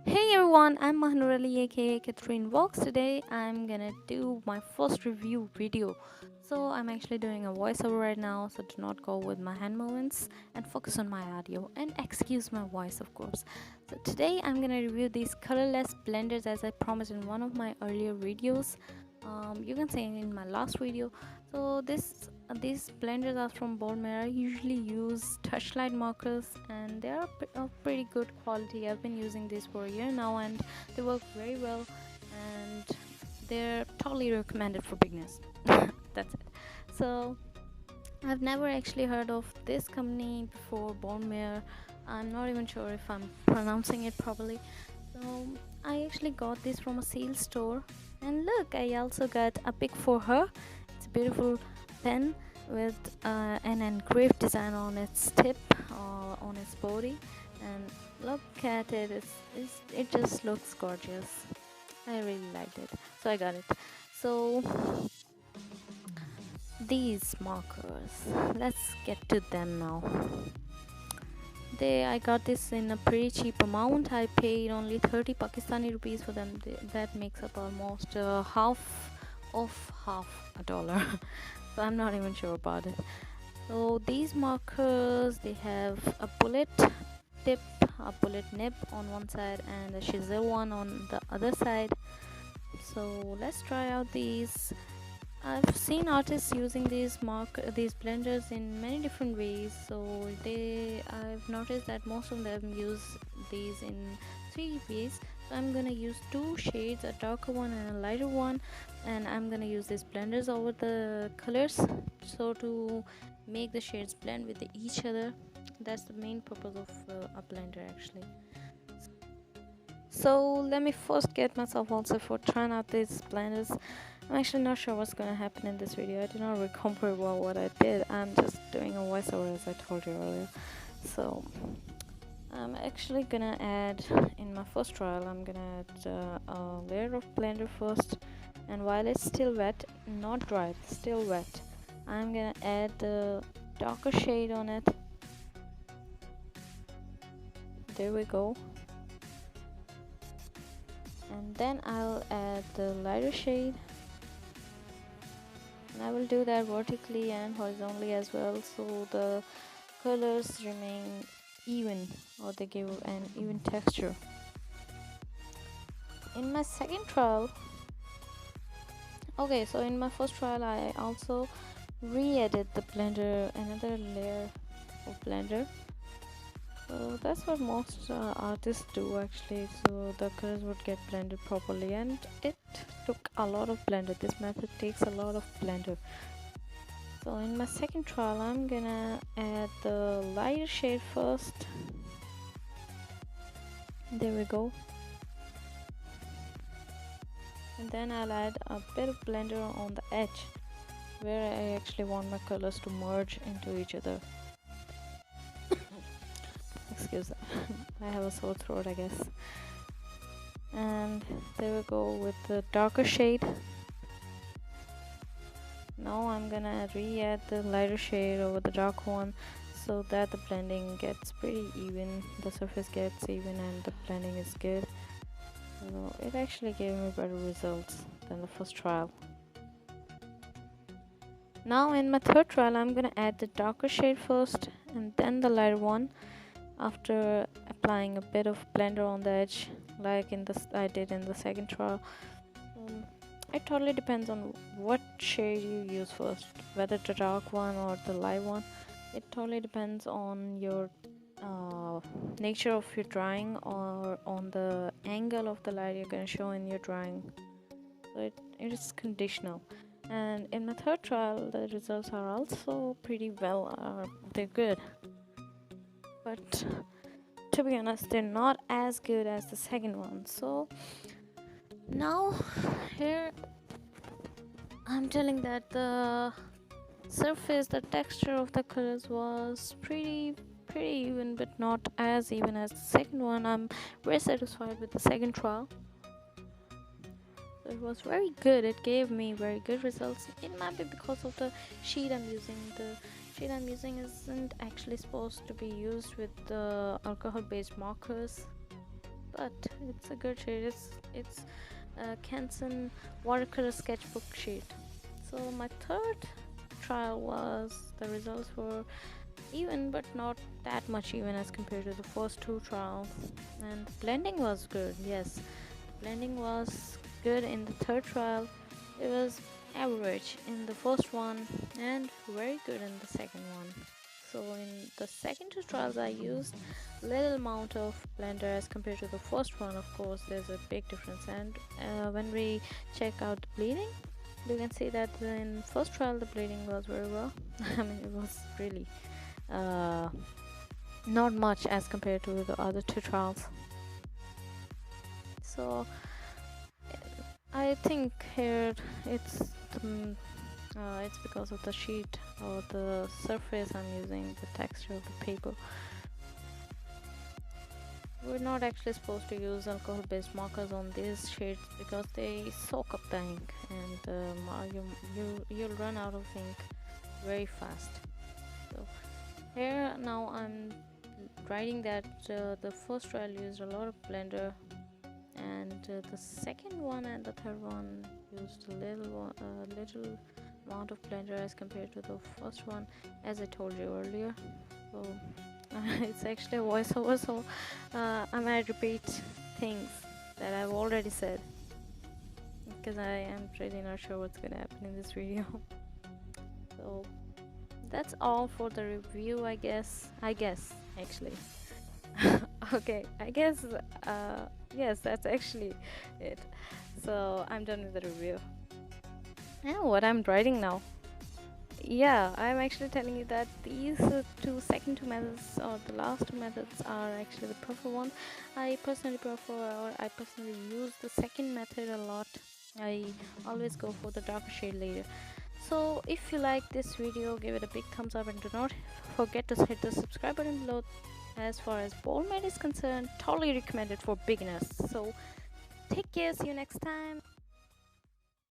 Hey everyone, I'm Mahanurali aka Catherine Walks. Today I'm gonna do my first review video. So I'm actually doing a voiceover right now, so do not go with my hand movements and focus on my audio and excuse my voice, of course. So today I'm gonna review these colorless blenders as I promised in one of my earlier videos. You can say in my last video. So these blenders are from BOLDMERE. I usually use touchlight markers and they are of pretty good quality. I've been using these for a year now and they work very well, and they're totally recommended for beginners. That's it. So I've never actually heard of this company before, BOLDMERE. I'm not even sure if I'm pronouncing it properly. So I actually got this from a sales store, and look, I also got a pic for her. It's a beautiful pen with an engraved design on its tip, on its body, and look at it. It just looks gorgeous. I really liked it, so I got it. So these markers, let's get to them now. I got this in a pretty cheap amount. I paid only 30 Pakistani rupees for them. That makes up almost half a dollar. So I'm not even sure about it. So these markers, they have a bullet tip, a bullet nib on one side and a chisel one on the other side. So let's try out these. I've seen artists using these blenders in many different ways. So I've noticed that most of them use these in three ways. So I'm gonna use two shades, a darker one and a lighter one, and I'm gonna use these blenders over the colors, so to make the shades blend with each other. That's the main purpose of a blender actually. So let me first get myself also for trying out these blenders. I'm actually not sure what's gonna happen in this video. I do not remember well what I did. I'm just doing a voiceover as I told you earlier. So I'm actually gonna add, in my first trial, I'm gonna add a layer of blender first, and while it's still wet, not dry, it's still wet, I'm gonna add the darker shade on it. There we go. And then I'll add the lighter shade, and I will do that vertically and horizontally as well, so the colors remain even, or they give an even texture. In my second trial, so in my first trial I also re-added the blender, another layer of blender. So that's what most artists do actually, so the colors would get blended properly, and it took a lot of blender. This method takes a lot of blender. So in my second trial I'm gonna add the lighter shade first. There we go. And then I'll add a bit of blender on the edge where I actually want my colors to merge into each other. Excuse me. I have a sore throat, I guess. And there we go with the darker shade. Now I'm gonna re-add the lighter shade over the dark one, so that the blending gets pretty even, the surface gets even and the blending is good. So it actually gave me better results than the first trial. Now in my third trial I'm gonna add the darker shade first and then the lighter one, after applying a bit of blender on the edge like I did in the second trial. It totally depends on what shade you use first, whether the dark one or the light one. It totally depends on your nature of your drawing, or on the angle of the light you're going to show in your drawing. So it is conditional. And in my third trial the results are also pretty well, they're good, but to be honest they're not as good as the second one. So now here I'm telling that the surface, the texture of the colors was pretty even, but not as even as the second one. I'm very satisfied with the second trial. So it was very good. It gave me very good results. It might be because of the sheet I'm using. The sheet I'm using isn't actually supposed to be used with the alcohol based markers, but It's a good shade. It's Canson watercolor sketchbook shade. So my third trial was, the results were even, but not that much even as compared to the first two trials. And blending was good. Yes, blending was good in the third trial. It was average in the first one and very good in the second one. So in the second two trials I used little amount of blender as compared to the first one. Of course there's a big difference, and when we check out the bleeding, you can see that in first trial the bleeding was very well. I mean, it was really not much as compared to the other two trials. So I think here it's because of the sheet or the surface I'm using, the texture of the paper. We're not actually supposed to use alcohol based markers on these shades because they soak up the ink, and you'll run out of ink very fast. So here now I'm writing that the first trial used a lot of blender, and the second one and the third one used a little amount of blender as compared to the first one, as I told you earlier. So it's actually a voiceover, so I might repeat things that I've already said because I am really not sure what's gonna happen in this video. So that's all for the review, I guess actually. Okay, I guess yes, that's actually it. So I'm done with the review. Now what I'm writing now, yeah, I'm actually telling you that these second two methods, or the last two methods, are actually the preferred one. I personally prefer, or I personally use the second method a lot. I always go for the darker shade later. So if you like this video, give it a big thumbs up and do not forget to hit the subscribe button below. As far as BOLDMERE is concerned, totally recommended for beginners. So take care, see you next time.